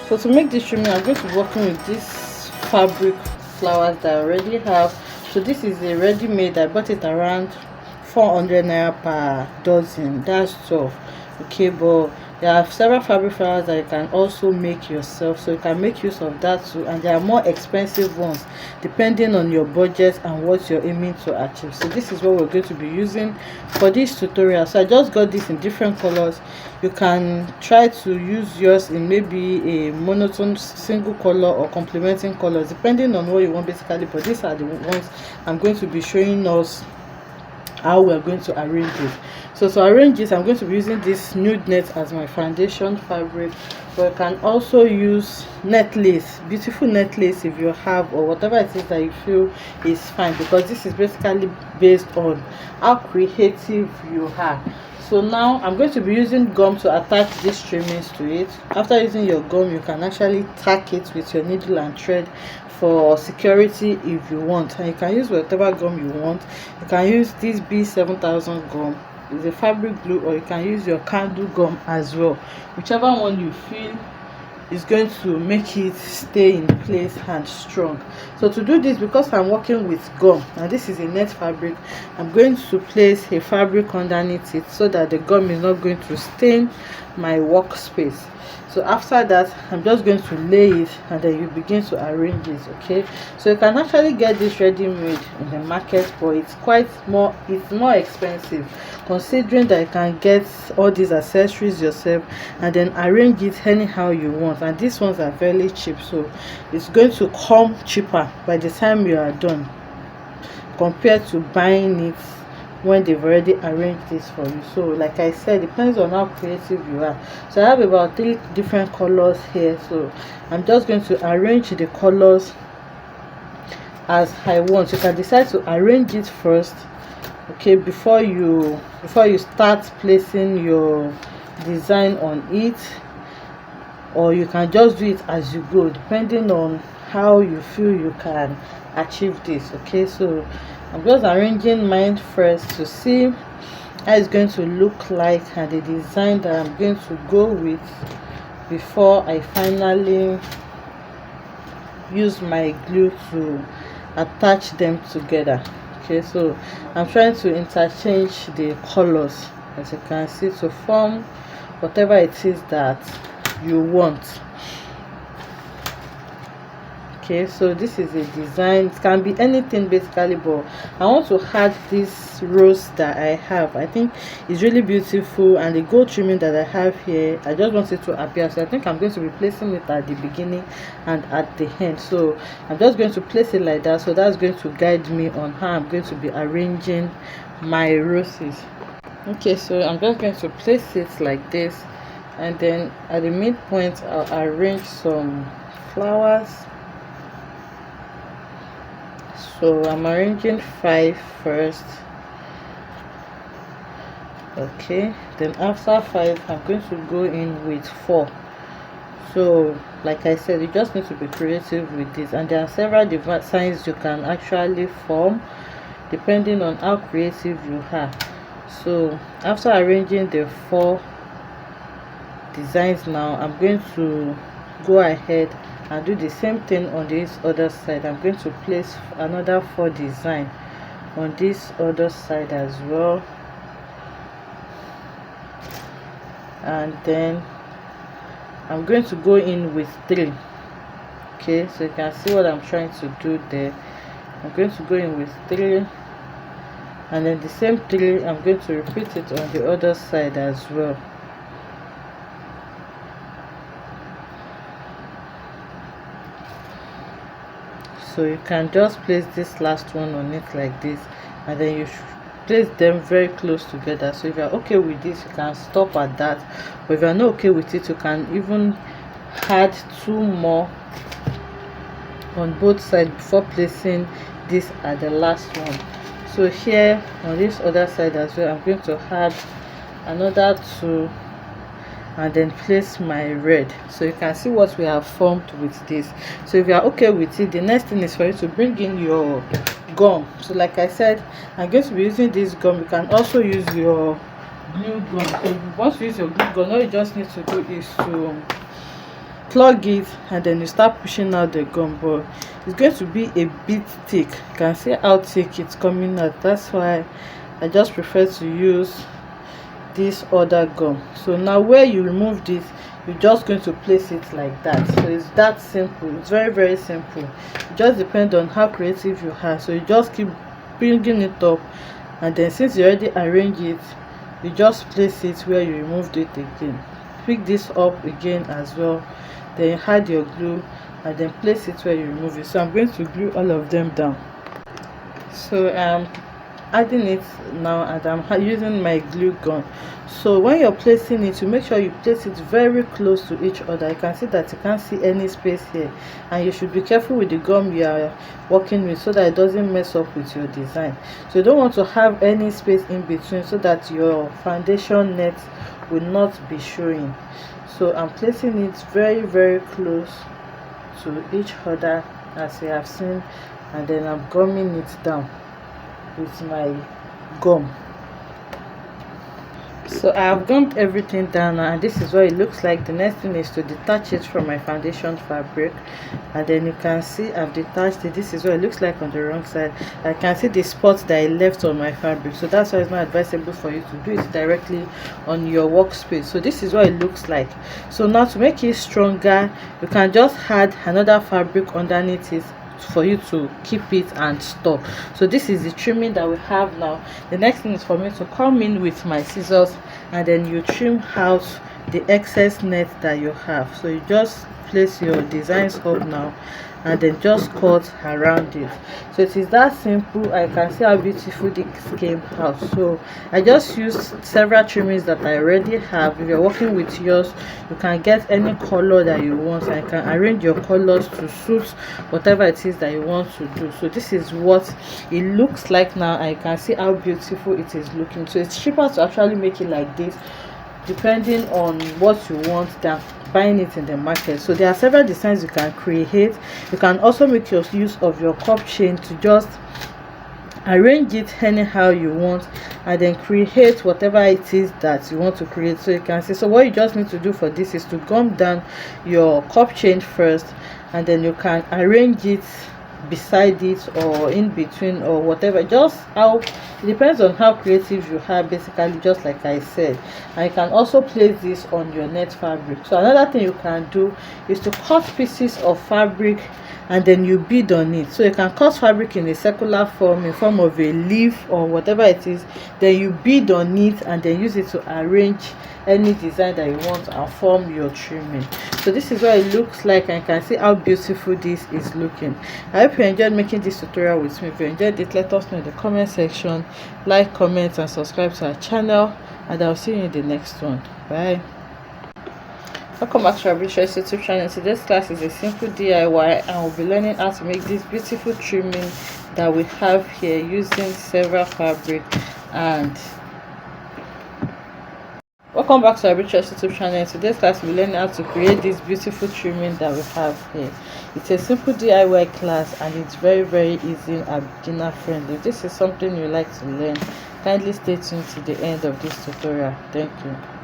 So to make this trimming, I'm going to be working with this fabric flowers that I already have. So this is a ready-made. I bought it around 400 naira per dozen. That's 12. Okay, but there are several fabric flowers that you can also make yourself, so you can make use of that too. And there are more expensive ones depending on your budget and what you're aiming to achieve. So this is what we're going to be using for this tutorial. So I just got this in different colors. You can try to use yours in maybe a monotone single color or complementing colors depending on what you want basically, but these are the ones I'm going to be showing us how we're going to arrange it. So to arrange this, I'm going to be using this nude net as my foundation fabric, but you can also use net lace, beautiful net lace if you have, or whatever it is that you feel is fine, because this is basically based on how creative you are. So now I'm going to be using gum to attach these trimmings to it. After using your gum, you can actually tack it with your needle and thread for security if you want, and you can use whatever gum you want. You can use this B7000 gum, it's a fabric glue, or you can use your candle gum as well, whichever one you feel is going to make it stay in place and strong. So to do this, because I'm working with gum and this is a net fabric, I'm going to place a fabric underneath it so that the gum is not going to stain my workspace. So after that, I'm just going to lay it and then you begin to arrange it. Okay, so you can actually get this ready-made in the market, but it's more expensive, considering that you can get all these accessories yourself and then arrange it anyhow you want. And these ones are fairly cheap, so it's going to come cheaper by the time you are done compared to buying it when they've already arranged this for you. So like I said, depends on how creative you are. So I have about 3 different colors here, so I'm just going to arrange the colors as I want. You can decide to arrange it first, okay, before you start placing your design on it, or you can just do it as you go depending on how you feel you can achieve this. Okay, so I'm just arranging mine first to see how it's going to look like and the design that I'm going to go with before I finally use my glue to attach them together. Okay, so I'm trying to interchange the colors, as you can see, to form whatever it is that you want. Okay, so this is a design. It can be anything basically, but I want to add this rose that I have. I think it's really beautiful, and the gold trimming that I have here, I just want it to appear. So I think I'm going to be placing it at the beginning and at the end. So I'm just going to place it like that, so that's going to guide me on how I'm going to be arranging my roses. Okay, so I'm just going to place it like this, and then at the midpoint I'll arrange some flowers. So I'm arranging 5 first. Okay, then after 5 I'm going to go in with 4. So like I said, you just need to be creative with this, and there are several designs you can actually form depending on how creative you are. So after arranging the 4 designs, now I'm going to go ahead and do the same thing on this other side. I'm going to place another 4 design on this other side as well, and then I'm going to go in with 3. Okay, so you can see what I'm trying to do there. I'm going to go in with 3, and then the same 3 I'm going to repeat it on the other side as well. So you can just place this last one on it like this, and then you should place them very close together. So if you're okay with this, you can stop at that, but if you're not okay with it, you can even add 2 more on both sides before placing this at the last one. So here on this other side as well, I'm going to add another 2 and then place my red. So you can see what we have formed with this. So if you are okay with it, the next thing is for you to bring in your gum. So like I said, I'm going to be using this gum. You can also use your glue gun. So if you want to use your glue gun, all you just need to do is to plug it, and then you start pushing out the gum, but it's going to be a bit thick. You can see how thick it's coming out. That's why I just prefer to use this other gum. So now where you remove this, you're just going to place it like that. So it's that simple. It's very simple. It just depends on how creative you are. So you just keep bringing it up, and then since you already arrange it, you just place it where you removed it again. Pick this up again as well, then you add your glue, and then place it where you remove it. So I'm going to glue all of them down. So adding it now, and I'm using my glue gun. So when you're placing it, you make sure you place it very close to each other. You can see that you can't see any space here, and you should be careful with the gum you are working with so that it doesn't mess up with your design. So you don't want to have any space in between so that your foundation net will not be showing. So I'm placing it very close to each other, as you have seen, and then I'm gumming it down with my gum. So I have gummed everything down now, and this is what it looks like. The next thing is to detach it from my foundation fabric, and then you can see I've detached it. This is what it looks like on the wrong side. I can see the spots that I left on my fabric, so that's why it's not advisable for you to do it directly on your workspace. So this is what it looks like. So now to make it stronger, you can just add another fabric underneath it for you to keep it and store. So this is the trimming that we have now. The next thing is for me to come in with my scissors, and then you trim out the excess net that you have. So you just place your designs up now, and then just cut around it. So it is that simple. I can see how beautiful this came out. So I just used several trimmings that I already have. If you're working with yours, you can get any color that you want, and you can arrange your colors to suit whatever it is that you want to do. So this is what it looks like now. I can see how beautiful it is looking. So it's cheaper to actually make it like this, depending on what you want, than buying it in the market. So there are several designs you can create. You can also make your use of your cup chain to just arrange it anyhow you want, and then create whatever it is that you want to create. So you can see, so what you just need to do for this is to gum down your cup chain first, and then you can arrange it beside it or in between or whatever, just how it depends on how creative you are, basically, just like I said. And you can also place this on your net fabric. So another thing you can do is to cut pieces of fabric, and then you bead on it. So you can cut fabric in a circular form, in form of a leaf or whatever it is, then you bead on it, and then use it to arrange any design that you want and form your trimming. So this is what it looks like, and you can see how beautiful this is looking. I hope you enjoyed making this tutorial with me. If you enjoyed it, let us know in the comment section. Like, comment, and subscribe to our channel, and I'll see you in the next one. Bye. Welcome back to our YouTube channel. Today's class is a simple DIY, and we'll be learning how to make this beautiful trimming that we have here using several fabric. And welcome back to our YouTube channel. Today's class we'll be learning how to create this beautiful trimming that we have here. It's a simple DIY class, and it's very easy and beginner friendly. If this is something you like to learn, kindly stay tuned to the end of this tutorial. Thank you.